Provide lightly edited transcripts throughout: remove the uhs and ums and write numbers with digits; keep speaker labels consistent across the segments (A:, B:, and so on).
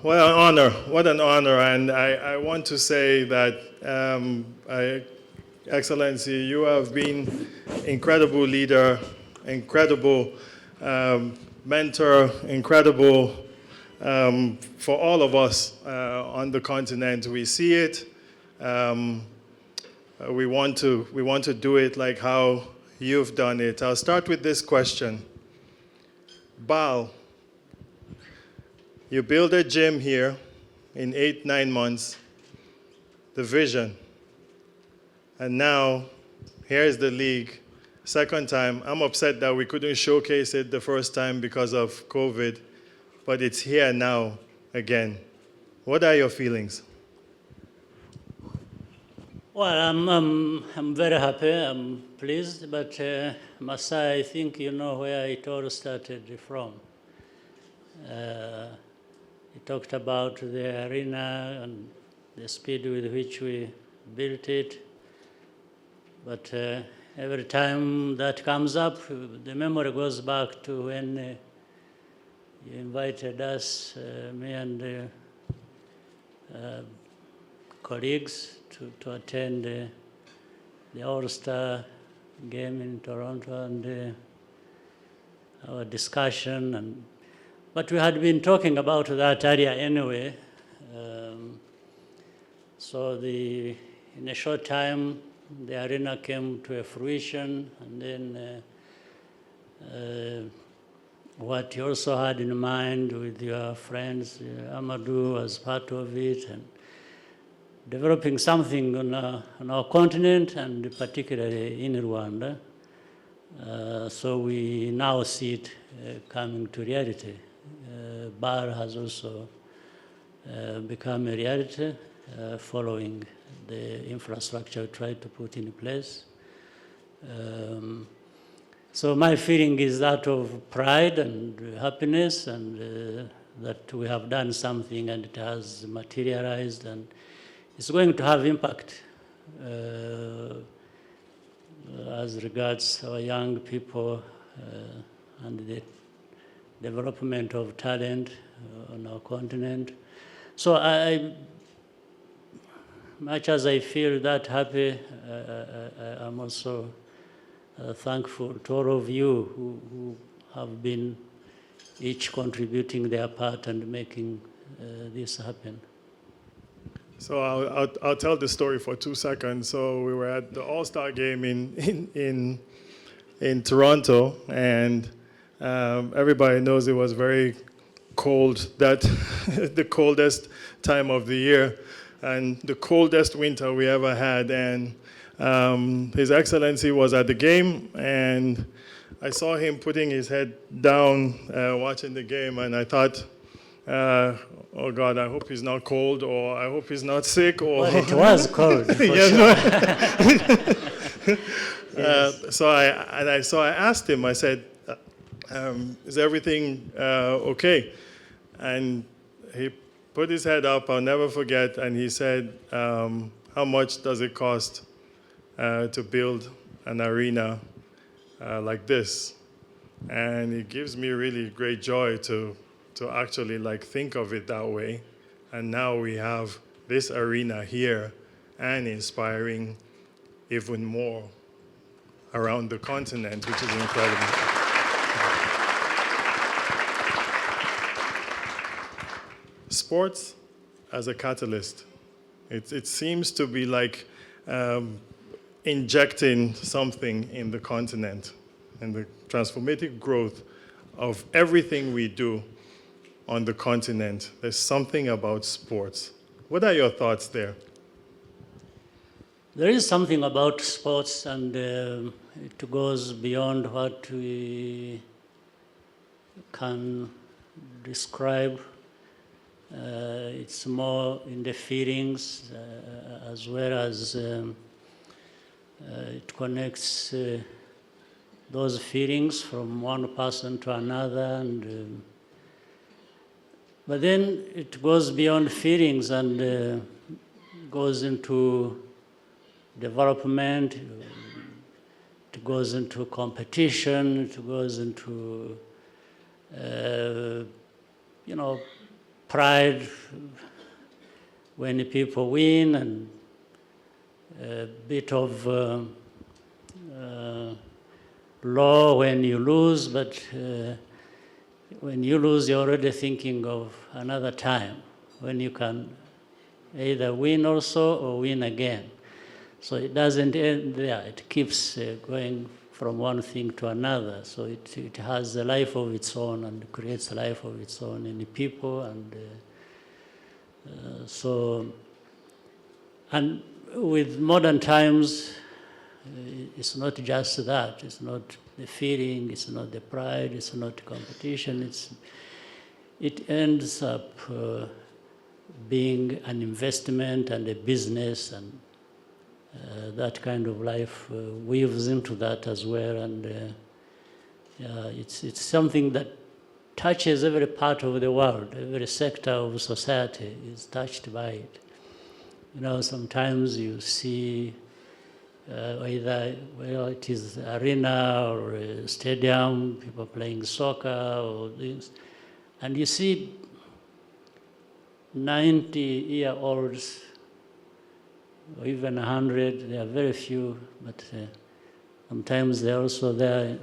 A: what an honor, what an honor. And I want to say that, Excellency, you have been incredible leader, incredible mentor, incredible for all of us on the continent. We see it. We want to do it like how you've done it. I'll start with this question. Bal, you build a gym here in 8-9 months, the vision. And now, here's the league, second time. I'm upset that we couldn't showcase it the first time because of COVID, but it's here now again. What are your feelings?
B: Well, I'm very happy, I'm pleased, but Masai, I think you know where it all started from. He talked about the arena and the speed with which we built it. But every time that comes up, the memory goes back to when you invited us, me and colleagues, to attend the All-Star game in Toronto and our discussion. But we had been talking about that area anyway. So in a short time, the arena came to a fruition, and then what you also had in mind with your friends, Amadou was part of it, and developing something on our continent, and particularly in Rwanda. So we now see it coming to reality. Bar has also become a reality following the infrastructure we tried to put in place. So my feeling is that of pride and happiness, and that we have done something and it has materialized, and it's going to have impact as regards our young people and the development of talent on our continent. So much as I feel that happy, I'm also thankful to all of you who have been each contributing their part and making this happen.
A: So I'll tell the story for 2 seconds. So we were at the All-Star game in Toronto, and everybody knows it was very cold, the coldest time of the year, and the coldest winter we ever had. And His Excellency was at the game, and I saw him putting his head down watching the game, and I thought, oh God, I hope he's not cold, or I hope he's not sick, or...
B: Well, it was cold, for sure.
A: So I asked him, I said, is everything okay? And he put his head up, I'll never forget, and he said, how much does it cost to build an arena like this? And it gives me really great joy to actually think of it that way. And now we have this arena here and inspiring even more around the continent, which is incredible. Sports as a catalyst. It seems to be like injecting something in the continent and the transformative growth of everything we do on the continent. There's something about sports. What are your thoughts there?
B: There is something about sports, and it goes beyond what we can describe. It's more in the feelings, as well as it connects those feelings from one person to another, and but then it goes beyond feelings and goes into development, it goes into competition, it goes into pride when people win, and a bit of low when you lose, but when you lose, you're already thinking of another time when you can either win also or win again. So it doesn't end there. It keeps going from one thing to another. So it has a life of its own and creates a life of its own in the people. And with modern times, it's not just that. It's not the feeling, it's not the pride, it's not competition. It ends up being an investment and a business, and that kind of life weaves into that as well. And it's something that touches every part of the world. Every sector of society is touched by it. You know, sometimes you see either, well, it is arena or a stadium, people playing soccer or this, and you see 90-year-olds or even 100, there are very few, but sometimes they're also there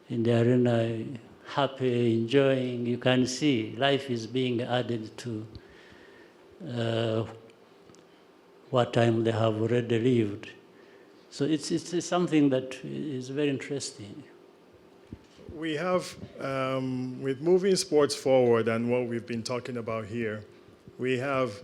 B: in the arena, happy, enjoying. You can see life is being added to what time they have already lived. So it's something that is very interesting.
A: We have, with moving sports forward and what we've been talking about here, we have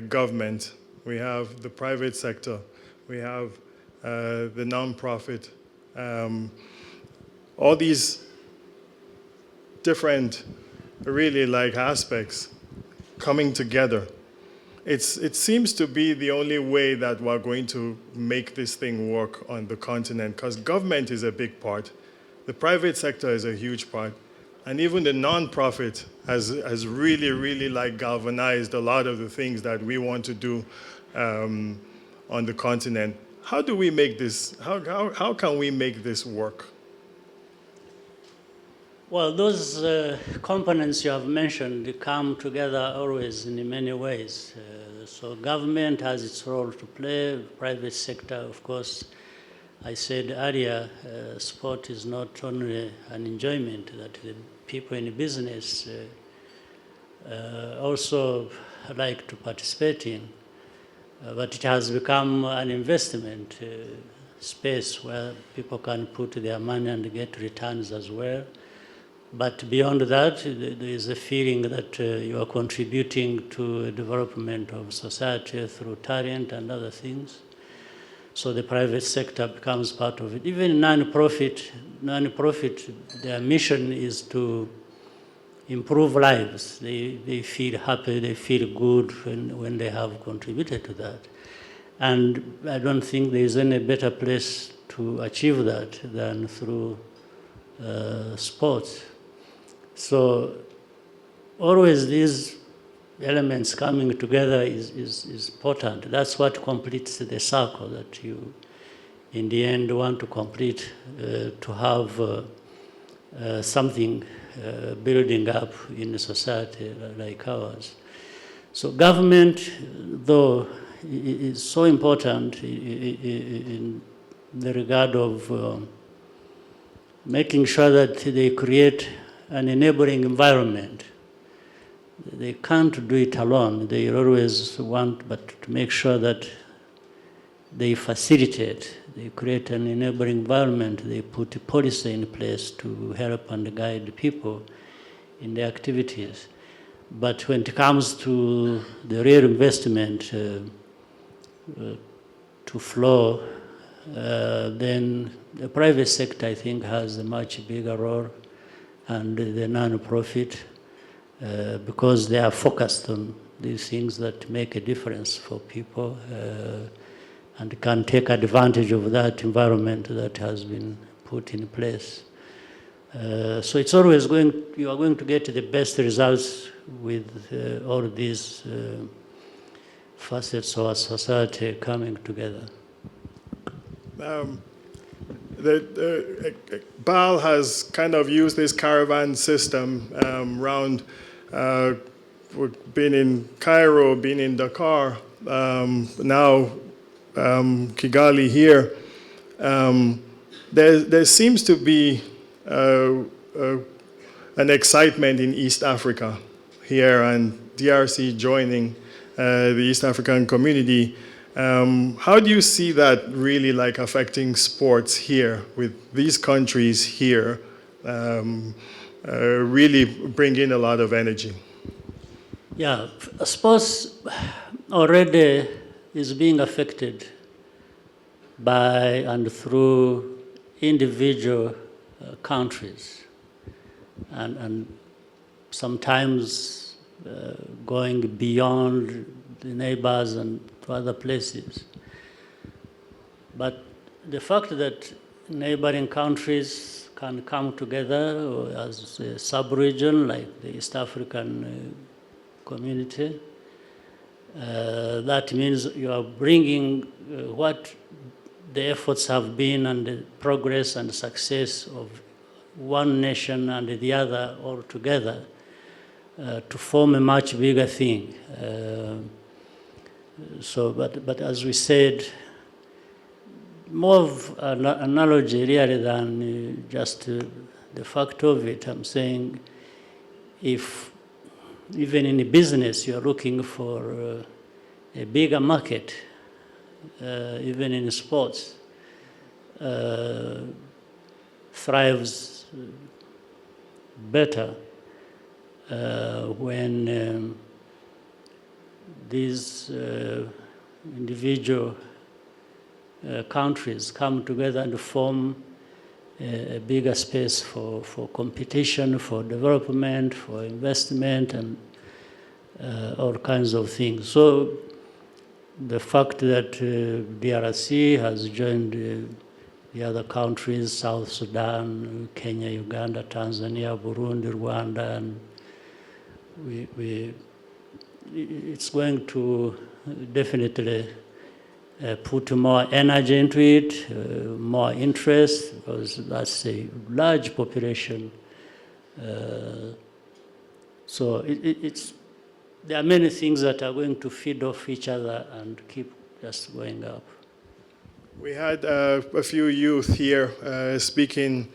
A: government, we have the private sector, we have the nonprofit, all these different, really like aspects coming together. It seems to be the only way that we're going to make this thing work on the continent, because government is a big part, the private sector is a huge part, and even the nonprofit has really, really like galvanized a lot of the things that we want to do on the continent. How do we make this? How can we make this work?
B: Well, those components you have mentioned, they come together always in many ways. So government has its role to play, private sector, of course. I said earlier, sport is not only an enjoyment that the people in business also like to participate in, but it has become an investment space where people can put their money and get returns as well. But beyond that, there is a feeling that you are contributing to the development of society through talent and other things. So the private sector becomes part of it. Even non-profit, their mission is to improve lives. They feel happy, they feel good when they have contributed to that. And I don't think there is any better place to achieve that than through sports. So always these elements coming together is important. That's what completes the circle that you, in the end, want to complete, to have something building up in a society like ours. So government, though, is so important in the regard of making sure that they create an enabling environment. They can't do it alone. They always want, but to make sure that they facilitate, they create an enabling environment, they put a policy in place to help and guide people in their activities. But when it comes to the real investment to flow, then the private sector, I think, has a much bigger role, and the non-profit, because they are focused on these things that make a difference for people and can take advantage of that environment that has been put in place. So it's always you are going to get the best results with all these facets of our society coming together.
A: Bal has kind of used this caravan system around we've been in Cairo, been in Dakar, now Kigali here. There seems to be an excitement in East Africa here, and DRC joining the East African community. How do you see that really like affecting sports here with these countries here really bringing a lot of energy?
B: Yeah, sports already is being affected by and through individual countries, and sometimes going beyond the neighbors and to other places. But the fact that neighboring countries can come together as a sub-region like the East African community, that means you are bringing what the efforts have been and the progress and success of one nation and the other all together to form a much bigger thing. But as we said, more of an analogy really than just the fact of it. I'm saying if even in business you're looking for a bigger market, even in sports, thrives better when these individual countries come together and form a bigger space for competition, for development, for investment, and all kinds of things. So the fact that DRC has joined the other countries, South Sudan, Kenya, Uganda, Tanzania, Burundi, Rwanda, and it's going to definitely put more energy into it, more interest, because that's a large population. So there are many things that are going to feed off each other and keep just going up.
A: We had a few youth here speaking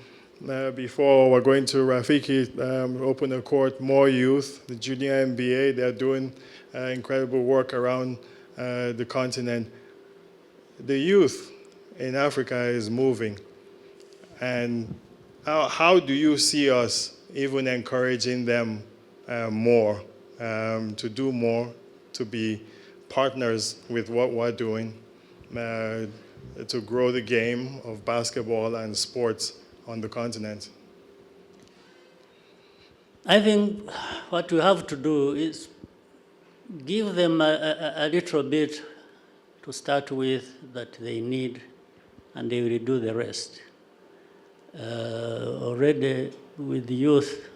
A: before we're going to Rafiki open a court, more youth, the junior NBA, they're doing incredible work around the continent. The youth in Africa is moving. And how do you see us even encouraging them more, to do more, to be partners with what we're doing, to grow the game of basketball and sports on the continent?
B: I think what we have to do is give them a little bit to start with that they need, and they will do the rest. Already with the youth,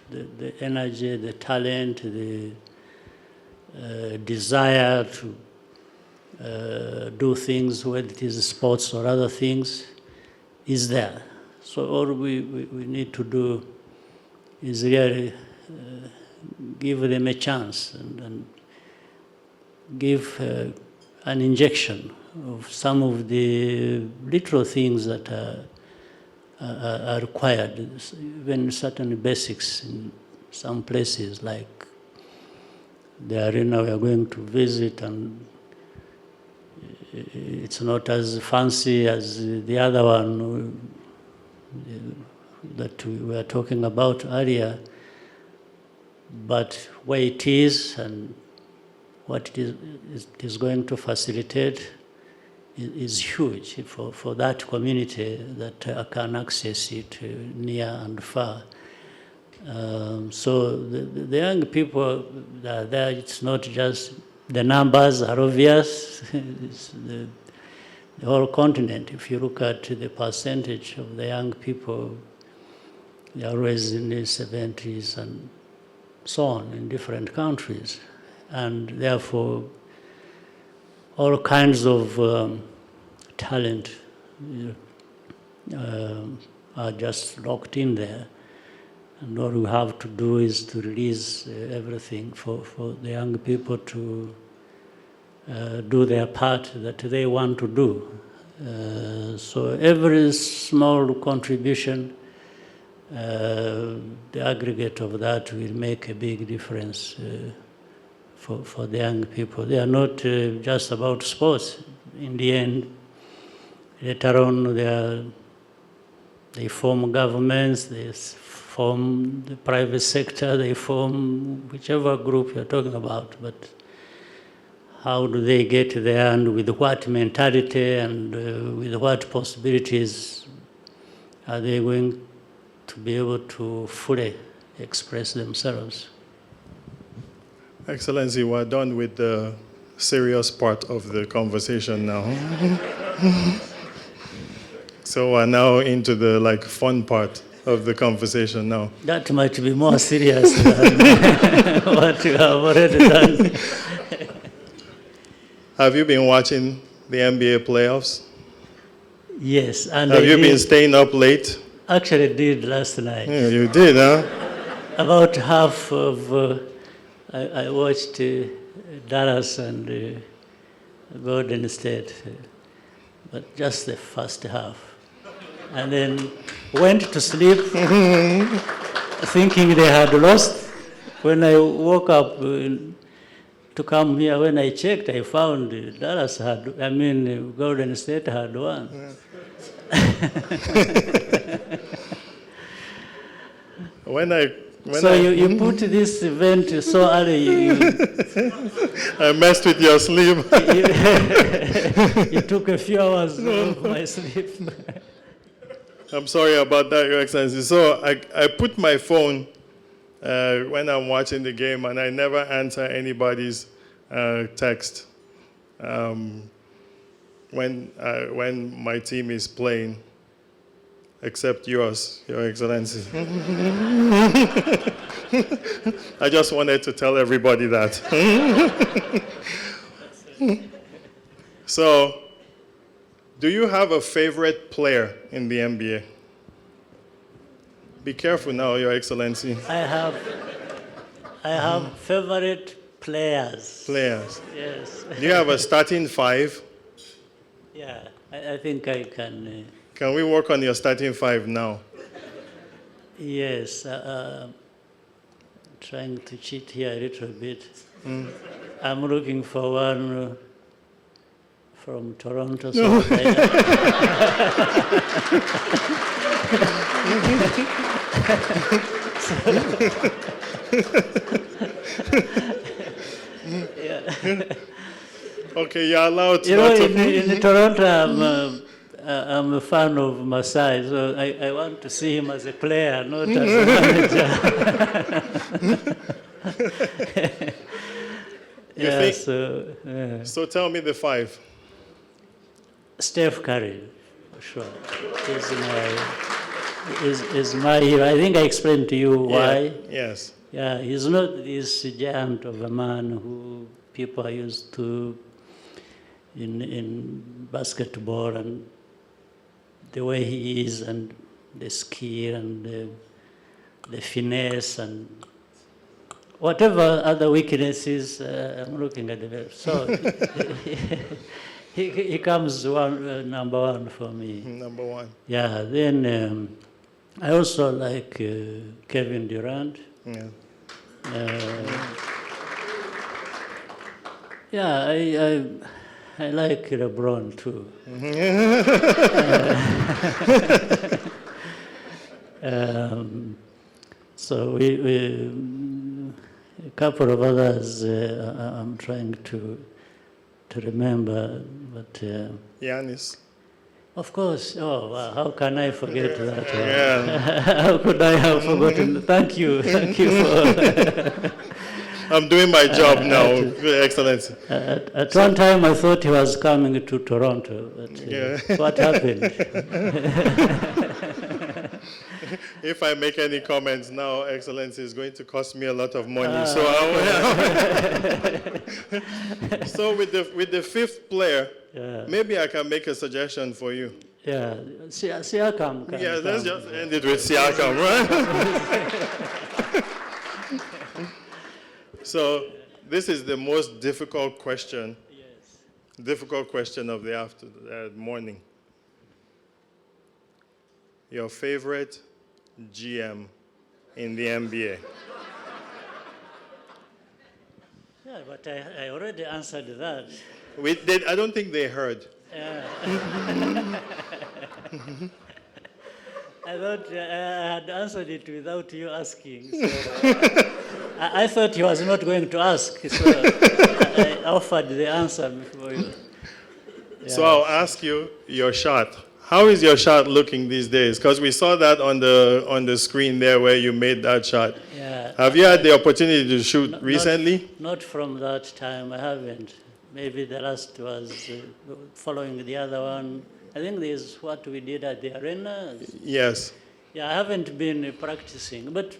B: the energy, the talent, the desire to do things, whether it is sports or other things, is there. So all we need to do is really give them a chance and give an injection of some of the little things that are required, even certain basics in some places, like the arena we are going to visit, and it's not as fancy as the other one that we were talking about earlier, but where it is and what it is going to facilitate is huge for that community that can access it near and far. So the young people that are there, it's not just the numbers are obvious. It's the whole continent. If you look at the percentage of the young people, they are always in the 70s and so on in different countries. And therefore, all kinds of talent are just locked in there. And all we have to do is to release everything for the young people to do their part that they want to do. So every small contribution, the aggregate of that will make a big difference for the young people. They are not just about sports. In the end, later on, they form governments, they form the private sector, they form whichever group you're talking about. But how do they get there, and with what mentality and with what possibilities are they going to be able to fully express themselves?
A: Excellency, we're done with the serious part of the conversation now. So we're now into the fun part of the conversation now.
B: That might be more serious than what you have already done.
A: Have you been watching the NBA playoffs?
B: Yes. And
A: Have you been staying up late?
B: Actually did last night.
A: Yeah, you did, huh?
B: About half of, I watched Dallas and Golden State, but just the first half. And then went to sleep thinking they had lost. When I woke up to come here, when I checked, I found Golden State had won. You put this event so early.
A: I messed with your sleep.
B: You took a few hours of my sleep.
A: I'm sorry about that, Your Excellency. So I put my phone when I'm watching the game, and I never answer anybody's text when my team is playing, except yours, Your Excellency. I just wanted to tell everybody that. So, do you have a favorite player in the NBA? Be careful now, Your Excellency.
B: I have favorite players.
A: Players.
B: Yes.
A: Do you have a starting five?
B: Yeah, I think I can.
A: Can we work on your starting five now?
B: Yes. Trying to cheat here a little bit. I'm looking for one from Toronto. So
A: Okay, you're allowed to.
B: In Toronto, I'm a fan of Masai, so I want to see him as a player, not as a manager.
A: So tell me the five.
B: Steph Curry, for sure, is my hero. I think I explained to you why.
A: Yeah, yes.
B: Yeah, he's not this giant of a man who people are used to in basketball, and the way he is, and the skill, and the finesse, and whatever other weaknesses, I'm looking at the so he comes number one for me.
A: Number one.
B: Yeah. Then I also like Kevin Durant.
A: Yeah.
B: I like LeBron too. So we a couple of others I'm trying to remember, but
A: Giannis.
B: of course. Oh, wow, how can I forget that?
A: Yeah.
B: How could I have forgotten? Thank you for.
A: I'm doing my job now, Excellency.
B: At one time, I thought he was coming to Toronto, but what happened?
A: If I make any comments now, Excellency, it's going to cost me a lot of money. So with the fifth player, maybe I can make a suggestion for you.
B: Yeah, Siakam.
A: Yeah, let's just end it with Siakam, right? So this is the most difficult question.
B: Yes.
A: Difficult question of the morning. Your favorite GM in the NBA?
B: Yeah, but I already answered that.
A: I don't think they heard.
B: I thought I had answered it without you asking. So I thought he was not going to ask, so I offered the answer before you. Yeah.
A: So I'll ask you your shot. How is your shot looking these days? Because we saw that on the screen there where you made that shot.
B: Yeah.
A: Have you had the opportunity to shoot recently?
B: Not from that time, I haven't. Maybe the last was following the other one. I think there's what we did at the arena.
A: Yes.
B: Yeah, I haven't been practicing, but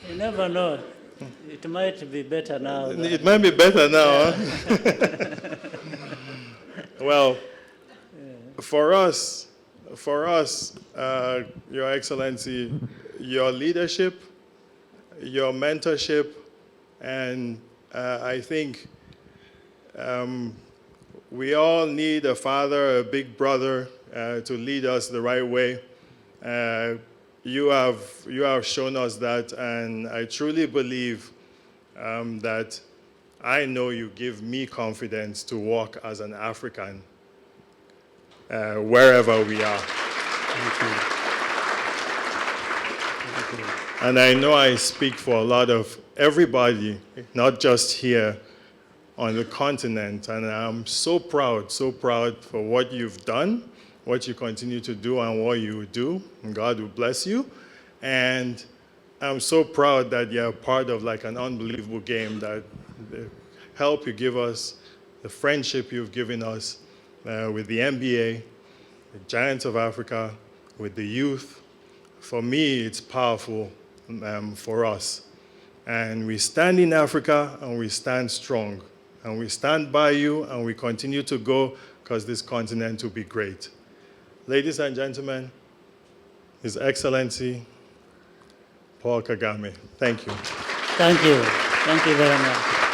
B: you never know. It might be better now.
A: It might be better now.
B: Yeah.
A: Huh? Well, for us, Your Excellency, your leadership, your mentorship, and I think we all need a father, a big brother to lead us the right way. You have shown us that, and I truly believe that I know you give me confidence to walk as an African wherever we are.
B: Thank you. Thank you.
A: And I know I speak for a lot of everybody, not just here on the continent. And I'm so proud for what you've done, what you continue to do, and what you do. And God will bless you. And I'm so proud that you're part of like an unbelievable game, that the help you give us, the friendship you've given us with the NBA, the Giants of Africa, with the youth. For me, it's powerful for us. And we stand in Africa, and we stand strong. And we stand by you, and we continue to go, because this continent will be great. Ladies and gentlemen, His Excellency, Paul Kagame. Thank you.
B: Thank you. Thank you very much.